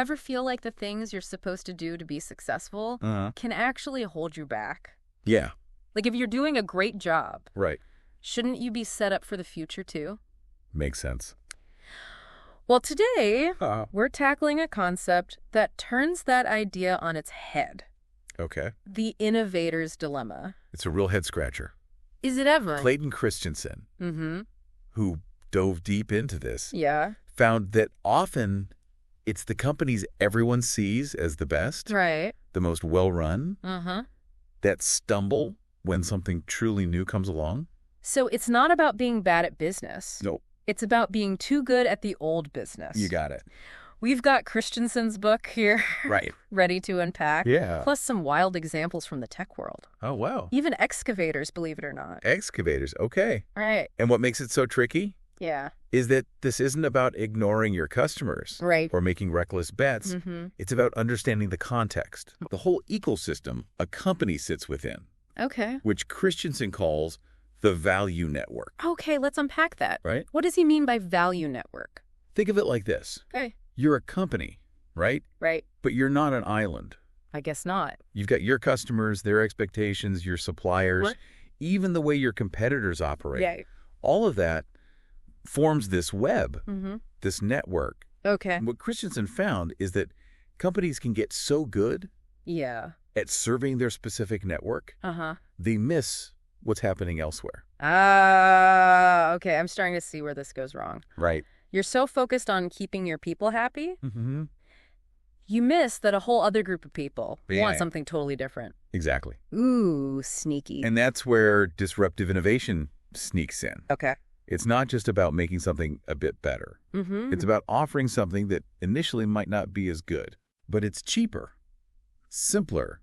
Ever feel like the things you're supposed to do to be successful can actually hold you back? Yeah. Like if you're doing a great job, Right. shouldn't you be set up for the future too? Makes sense. Well, today, we're tackling a concept that turns that idea on its head. Okay. The innovator's dilemma. It's a real head-scratcher. Is it ever? Clayton Christensen, who dove deep into this, Yeah. found that often it's the companies everyone sees as the best, Right. the most well-run, Uh-huh. that stumble when something truly new comes along. So it's not about being bad at business. Nope. It's about being too good at the old business. You got it. We've got Christensen's book here. Right. Ready to unpack. Yeah. Plus some wild examples from the tech world. Oh, wow. Even excavators, believe it or not. Excavators. Okay. Right. And what makes it so tricky Yeah. is that this isn't about ignoring your customers Right. or making reckless bets. It's about understanding the context, the whole ecosystem a company sits within, Okay. which Christensen calls the value network. Okay, let's unpack that. Right? What does he mean by value network? Think of it like this. Okay. You're a company, right? Right. But you're not an island. I guess not. You've got your customers, their expectations, your suppliers, Right. even the way your competitors operate. Yeah. All of that forms this web, this network. Okay. And what Christensen found is that companies can get so good Yeah. at serving their specific network, Uh-huh. they miss what's happening elsewhere. Okay. I'm starting to see where this goes wrong. Right. You're so focused on keeping your people happy, Mm-hmm. you miss that a whole other group of people Yeah. want something totally different. Exactly. Ooh, sneaky. And that's where disruptive innovation sneaks in. Okay. It's not just about making something a bit better. It's about offering something that initially might not be as good, but it's cheaper, simpler,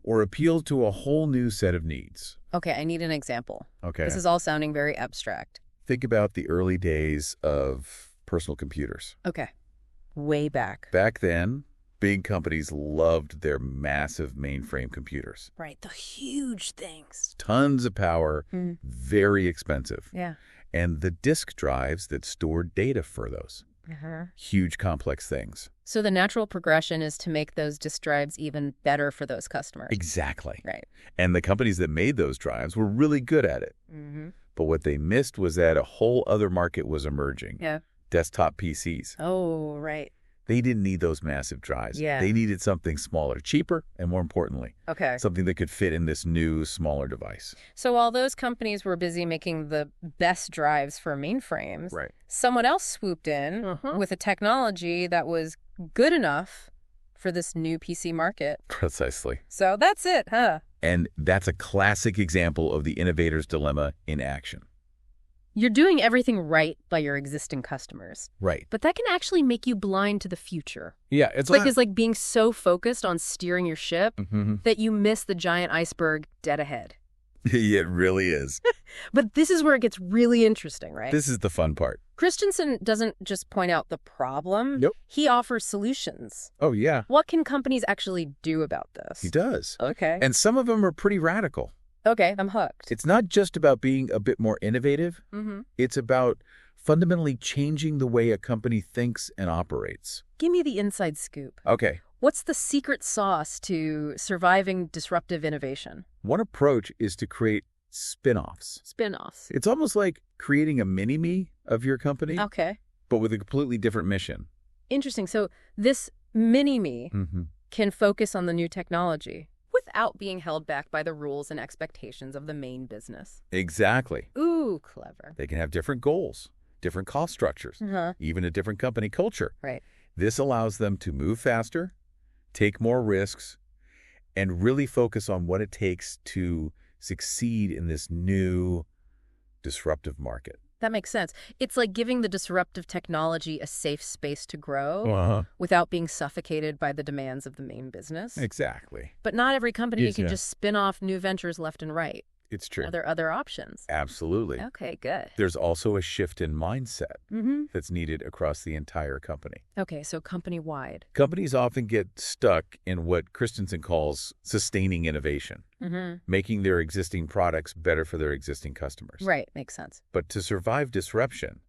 or appeals to a whole new set of needs. Okay, I need an example. Okay. This is all sounding very abstract. Think about the early days of personal computers. Okay. Way back. Back then, big companies loved their massive mainframe computers. Right, the huge things. Tons of power, very expensive. Yeah. And the disk drives that stored data for those. Huge, complex things. So the natural progression is to make those disk drives even better for those customers. Exactly. Right. And the companies that made those drives were really good at it. But what they missed was that a whole other market was emerging. Yeah. Desktop PCs. Oh, right. They didn't need those massive drives. Yeah. They needed something smaller, cheaper, and more importantly, Okay. something that could fit in this new, smaller device. So while those companies were busy making the best drives for mainframes, Right. someone else swooped in with a technology that was good enough for this new PC market. Precisely. So that's it, huh? And that's a classic example of the innovator's dilemma in action. You're doing everything right by your existing customers, Right. but that can actually make you blind to the future. Yeah, it's It's like being so focused on steering your ship Mhm. that you miss the giant iceberg dead ahead. It really is. But this is where it gets really interesting, right? This is the fun part. Christensen doesn't just point out the problem. Nope. He offers solutions. Oh, yeah. What can companies actually do about this? He does. Okay. And some of them are pretty radical. Okay, I'm hooked. It's not just about being a bit more innovative. It's about fundamentally changing the way a company thinks and operates. Give me the inside scoop. Okay. What's the secret sauce to surviving disruptive innovation? One approach is to create spin-offs. Spin-offs. It's almost like creating a mini-me of your company, Okay. but with a completely different mission. Interesting. So this mini-me can focus on the new technology without being held back by the rules and expectations of the main business. Exactly. Ooh, clever. They can have different goals, different cost structures, even a different company culture. Right. This allows them to move faster, take more risks, and really focus on what it takes to succeed in this new disruptive market. That makes sense. It's like giving the disruptive technology a safe space to grow Uh-huh. without being suffocated by the demands of the main business. Exactly. But not every company Yes, can yeah. just spin off new ventures left and right. It's true. Are there other options? Absolutely. Okay, good. There's also a shift in mindset Mm-hmm. that's needed across the entire company. Okay, so company-wide. Companies often get stuck in what Christensen calls sustaining innovation, making their existing products better for their existing customers. Right, makes sense. But to survive disruption,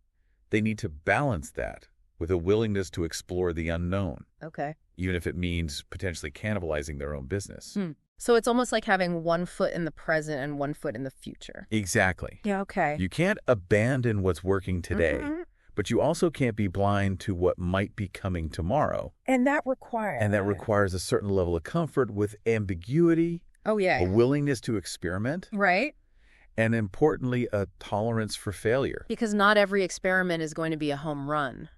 they need to balance that with a willingness to explore the unknown, Okay. even if it means potentially cannibalizing their own business. So it's almost like having one foot in the present and one foot in the future. Exactly. Yeah, okay. You can't abandon what's working today, but you also can't be blind to what might be coming tomorrow. And that requires a certain level of comfort with ambiguity, Oh, yeah. a willingness to experiment, Right? and importantly, a tolerance for failure. Because not every experiment is going to be a home run.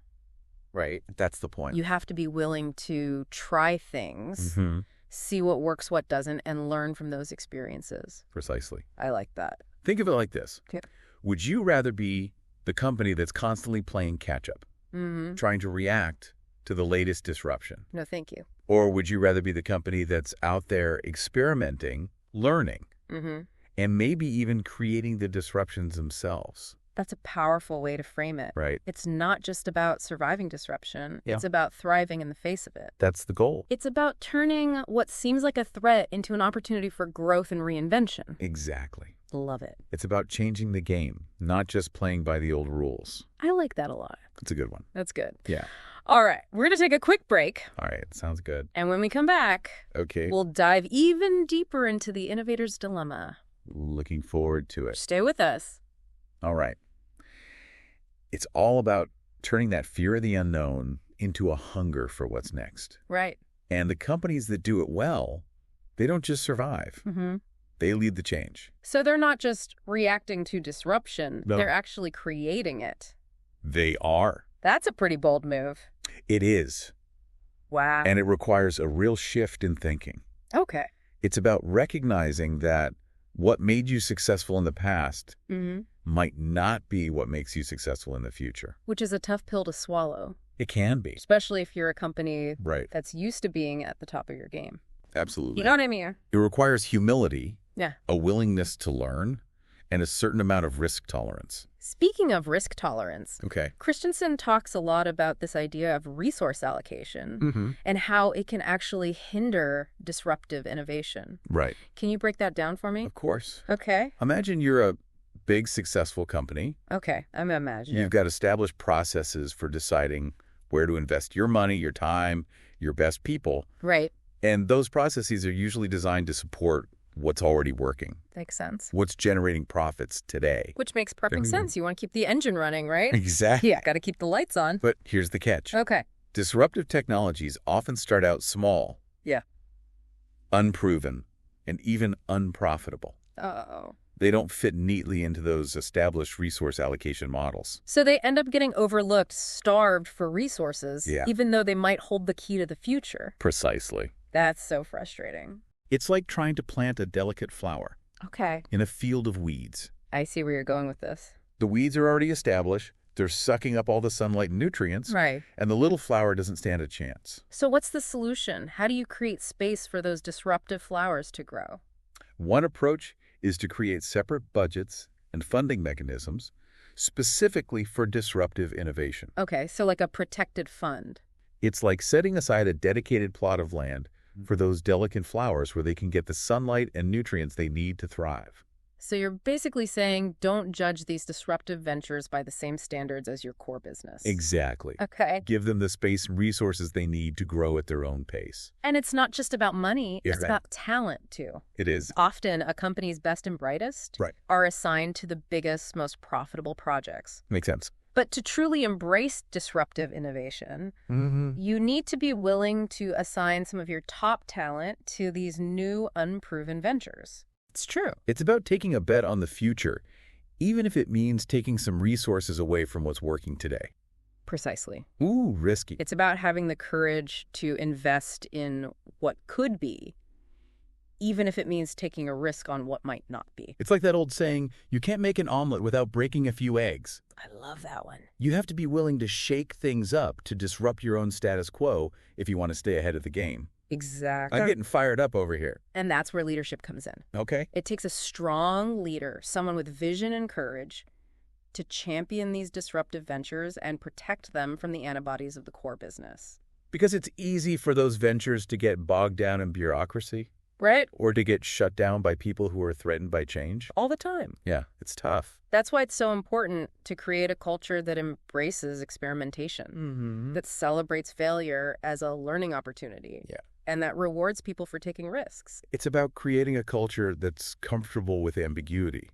Right. That's the point. You have to be willing to try things, see what works, what doesn't, and learn from those experiences. Precisely. I like that. Think of it like this. Yeah. Would you rather be the company that's constantly playing catch-up, trying to react to the latest disruption? No, thank you. Or would you rather be the company that's out there experimenting, learning, and maybe even creating the disruptions themselves? That's a powerful way to frame it. Right. It's not just about surviving disruption. Yeah. It's about thriving in the face of it. That's the goal. It's about turning what seems like a threat into an opportunity for growth and reinvention. Exactly. Love it. It's about changing the game, not just playing by the old rules. I like that a lot. It's a good one. That's good. Yeah. All right. We're going to take a quick break. All right. Sounds good. And when we come back, Okay. we'll dive even deeper into the innovator's dilemma. Looking forward to it. Stay with us. All right. It's all about turning that fear of the unknown into a hunger for what's next. Right. And the companies that do it well, they don't just survive. They lead the change. So they're not just reacting to disruption. No. They're actually creating it. They are. That's a pretty bold move. It is. Wow. And it requires a real shift in thinking. Okay. It's about recognizing that what made you successful in the past might not be what makes you successful in the future. Which is a tough pill to swallow, It can be. especially if you're a company Right. that's used to being at the top of your game. Absolutely. You know what I mean? It requires humility, Yeah. a willingness to learn, and a certain amount of risk tolerance. Speaking of risk tolerance, Okay. Christensen talks a lot about this idea of resource allocation and how it can actually hinder disruptive innovation. Right. Can you break that down for me? Of course. Okay. Imagine you're a big, successful company. Okay. I'm imagining. You've got established processes for deciding where to invest your money, your time, your best people. Right. And those processes are usually designed to support what's already working, Makes sense. what's generating profits today. Which makes perfect sense. You want to keep the engine running, right? Exactly. Yeah. Got to keep the lights on. But here's the catch. Okay. Disruptive technologies often start out small, Yeah. unproven, and even unprofitable. Uh-oh. They don't fit neatly into those established resource allocation models. So they end up getting overlooked, starved for resources, Yeah. even though they might hold the key to the future. Precisely. That's so frustrating. It's like trying to plant a delicate flower Okay. in a field of weeds. I see where you're going with this. The weeds are already established, they're sucking up all the sunlight and nutrients, Right. and the little flower doesn't stand a chance. So what's the solution? How do you create space for those disruptive flowers to grow? One approach is to create separate budgets and funding mechanisms specifically for disruptive innovation. Okay, so like a protected fund. It's like setting aside a dedicated plot of land for those delicate flowers where they can get the sunlight and nutrients they need to thrive. So you're basically saying don't judge these disruptive ventures by the same standards as your core business. Exactly. Okay. Give them the space and resources they need to grow at their own pace. And it's not just about money, Yeah, it's right. about talent too. It is. Often a company's best and brightest Right. are assigned to the biggest, most profitable projects. Makes sense. But to truly embrace disruptive innovation, you need to be willing to assign some of your top talent to these new, unproven ventures. It's true. It's about taking a bet on the future, even if it means taking some resources away from what's working today. Precisely. Ooh, risky. It's about having the courage to invest in what could be, even if it means taking a risk on what might not be. It's like that old saying, you can't make an omelet without breaking a few eggs. I love that one. You have to be willing to shake things up to disrupt your own status quo if you want to stay ahead of the game. Exactly. I'm getting fired up over here. And that's where leadership comes in. Okay. It takes a strong leader, someone with vision and courage, to champion these disruptive ventures and protect them from the antibodies of the core business. Because it's easy for those ventures to get bogged down in bureaucracy. Right. or to get shut down by people who are threatened by change. All the time. Yeah, it's tough. That's why it's so important to create a culture that embraces experimentation, that celebrates failure as a learning opportunity, and that rewards people for taking risks. It's about creating a culture that's comfortable with ambiguity.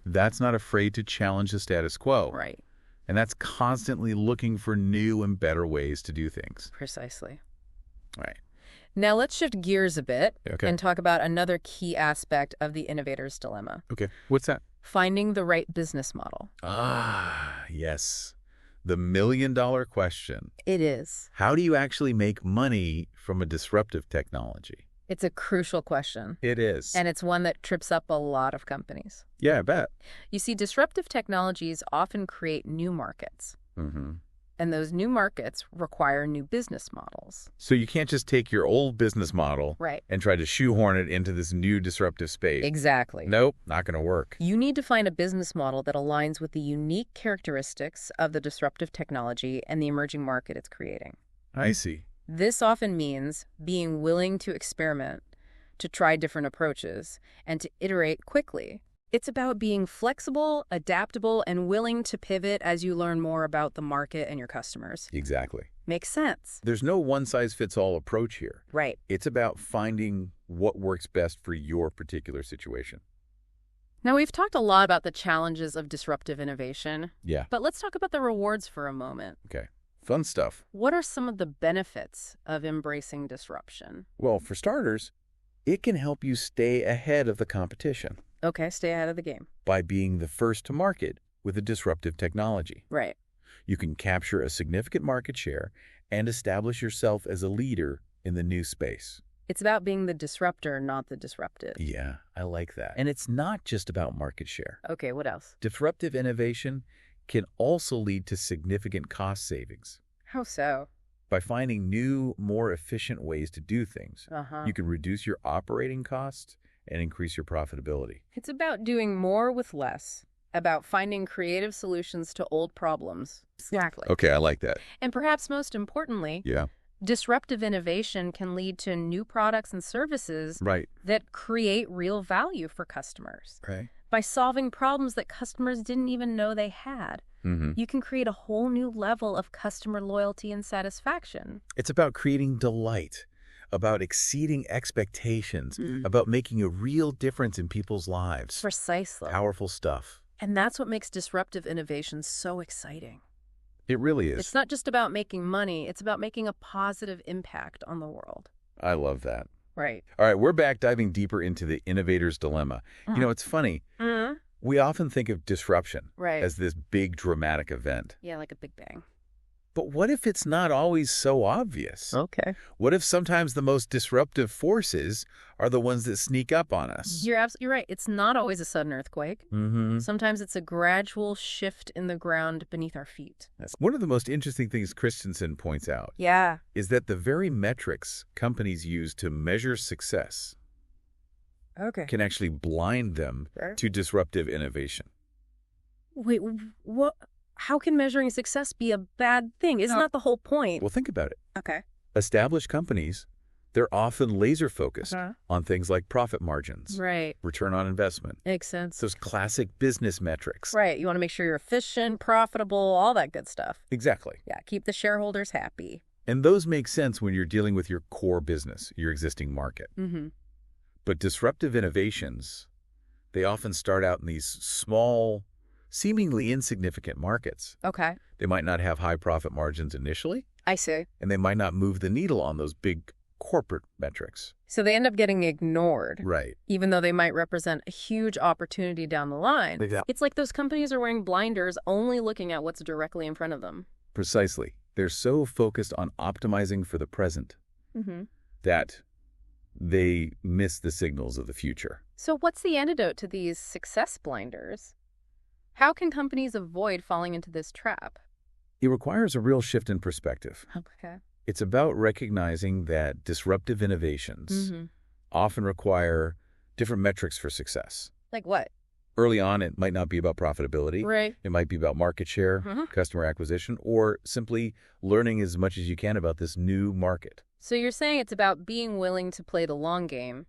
That's not afraid to challenge the status quo. Right. And that's constantly looking for new and better ways to do things. Precisely. Right. Now let's shift gears a bit Okay. and talk about another key aspect of the innovator's dilemma. Okay. What's that? Finding the right business model. Ah, yes. The million-dollar question. It is. How do you actually make money from a disruptive technology? It's a crucial question. It is. And it's one that trips up a lot of companies. Yeah, I bet. You see, disruptive technologies often create new markets. And those new markets require new business models. So you can't just take your old business model and try to shoehorn it into this new disruptive space. Exactly. Nope, not going to work. You need to find a business model that aligns with the unique characteristics of the disruptive technology and the emerging market it's creating. I see. This often means being willing to experiment, to try different approaches, and to iterate quickly. It's about being flexible, adaptable, and willing to pivot as you learn more about the market and your customers. Exactly. Makes sense. There's no one-size-fits-all approach here. Right. It's about finding what works best for your particular situation. Now, we've talked a lot about the challenges of disruptive innovation. Yeah. But let's talk about the rewards for a moment. Okay. Fun stuff. What are some of the benefits of embracing disruption? Well, for starters, it can help you stay ahead of the competition. Okay, stay ahead of the game. By being the first to market with a disruptive technology. Right. You can capture a significant market share and establish yourself as a leader in the new space. It's about being the disruptor, not the disrupted. Yeah, I like that. And it's not just about market share. Okay, what else? Disruptive innovation can also lead to significant cost savings. How so? By finding new, more efficient ways to do things, you can reduce your operating costs and increase your profitability. It's about doing more with less, about finding creative solutions to old problems. Exactly. Okay, I like that. And perhaps most importantly, disruptive innovation can lead to new products and services that create real value for customers. By solving problems that customers didn't even know they had. You can create a whole new level of customer loyalty and satisfaction. It's about creating delight, about exceeding expectations, about making a real difference in people's lives. Precisely. Powerful stuff. And that's what makes disruptive innovation so exciting. It really is. It's not just about making money, it's about making a positive impact on the world. I love that. Right. All right, we're back diving deeper into the innovator's dilemma. You know, it's funny. We often think of disruption as this big dramatic event. Yeah, like a big bang. But what if it's not always so obvious? Okay. What if sometimes the most disruptive forces are the ones that sneak up on us? You're absolutely right. It's not always a sudden earthquake. Sometimes it's a gradual shift in the ground beneath our feet. That's one of the most interesting things Christensen points out. Yeah. Is that the very metrics companies use to measure success can actually blind them to disruptive innovation. Wait, what? How can measuring success be a bad thing? Isn't that the whole point? Well, think about it. Okay. Established companies, they're often laser-focused on things like profit margins, return on investment. Makes sense. Those classic business metrics. Right. You want to make sure you're efficient, profitable, all that good stuff. Exactly. Yeah, keep the shareholders happy. And those make sense when you're dealing with your core business, your existing market. But disruptive innovations, they often start out in these small, seemingly insignificant markets. Okay. They might not have high profit margins initially. I see. And they might not move the needle on those big corporate metrics. So they end up getting ignored. Right. Even though they might represent a huge opportunity down the line. Exactly. It's like those companies are wearing blinders, only looking at what's directly in front of them. Precisely. They're so focused on optimizing for the present that they miss the signals of the future. So what's the antidote to these success blinders? How can companies avoid falling into this trap? It requires a real shift in perspective. Okay. It's about recognizing that disruptive innovations often require different metrics for success. Like what? Early on, it might not be about profitability. Right. It might be about market share, customer acquisition, or simply learning as much as you can about this new market. So you're saying it's about being willing to play the long game,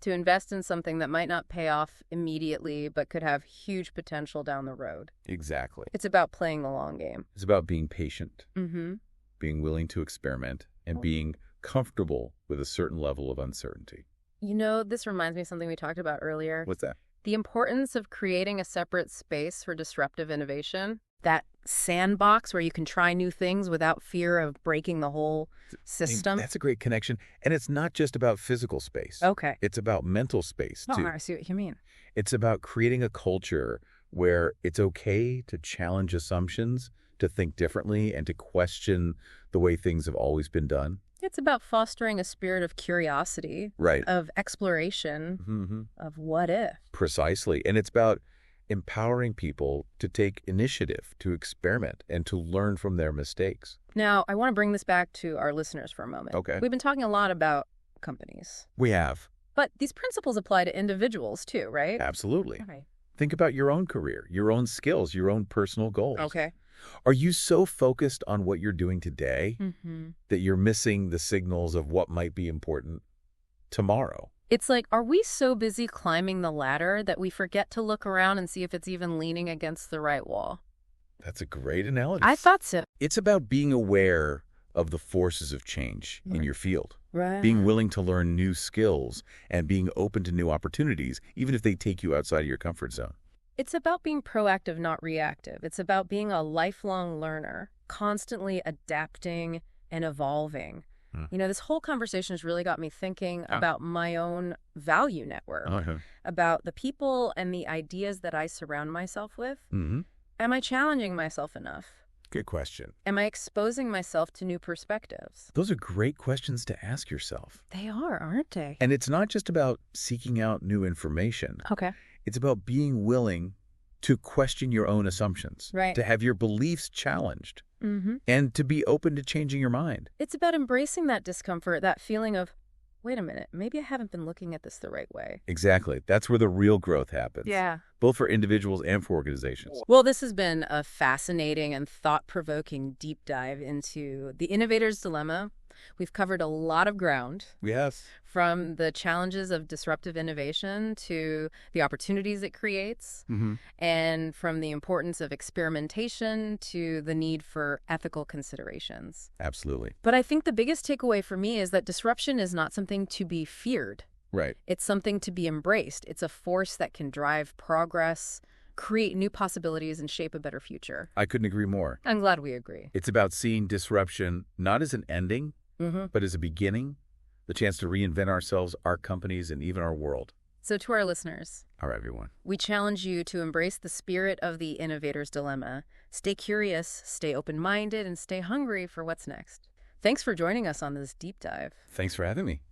to invest in something that might not pay off immediately but could have huge potential down the road. Exactly. It's about playing the long game. It's about being patient, being willing to experiment, and being comfortable with a certain level of uncertainty. You know, this reminds me of something we talked about earlier. What's that? The importance of creating a separate space for disruptive innovation. That sandbox where you can try new things without fear of breaking the whole system. That's a great connection. And it's not just about physical space. Okay. It's about mental space, too. Oh, I see what you mean. It's about creating a culture where it's okay to challenge assumptions, to think differently, and to question the way things have always been done. It's about fostering a spirit of curiosity, right, of exploration, of what if. Precisely. And it's about empowering people to take initiative, to experiment, and to learn from their mistakes. Now, I want to bring this back to our listeners for a moment. Okay. We've been talking a lot about companies. We have. But these principles apply to individuals too, right? Absolutely. Okay. Think about your own career, your own skills, your own personal goals. Okay. Are you so focused on what you're doing today that you're missing the signals of what might be important tomorrow? It's like, are we so busy climbing the ladder that we forget to look around and see if it's even leaning against the right wall? That's a great analogy. I thought so. It's about being aware of the forces of change in your field. Right. Being willing to learn new skills and being open to new opportunities, even if they take you outside of your comfort zone. It's about being proactive, not reactive. It's about being a lifelong learner, constantly adapting and evolving. You know, this whole conversation has really got me thinking about my own value network, about the people and the ideas that I surround myself with. Am I challenging myself enough? Good question. Am I exposing myself to new perspectives? Those are great questions to ask yourself. They are, aren't they? And it's not just about seeking out new information. Okay. It's about being willing to question your own assumptions, right, to have your beliefs challenged, and to be open to changing your mind. It's about embracing that discomfort, that feeling of, wait a minute, maybe I haven't been looking at this the right way. Exactly. That's where the real growth happens. Yeah. Both for individuals and for organizations. Well, this has been a fascinating and thought-provoking deep dive into the innovator's dilemma. We've covered a lot of ground. Yes. From the challenges of disruptive innovation to the opportunities it creates, and from the importance of experimentation to the need for ethical considerations. Absolutely. But I think the biggest takeaway for me is that disruption is not something to be feared. Right. It's something to be embraced. It's a force that can drive progress, create new possibilities, and shape a better future. I couldn't agree more. I'm glad we agree. It's about seeing disruption not as an ending, but as a beginning, the chance to reinvent ourselves, our companies, and even our world. So to our listeners, everyone, we challenge you to embrace the spirit of the innovator's dilemma. Stay curious, stay open-minded, and stay hungry for what's next. Thanks for joining us on this deep dive. Thanks for having me.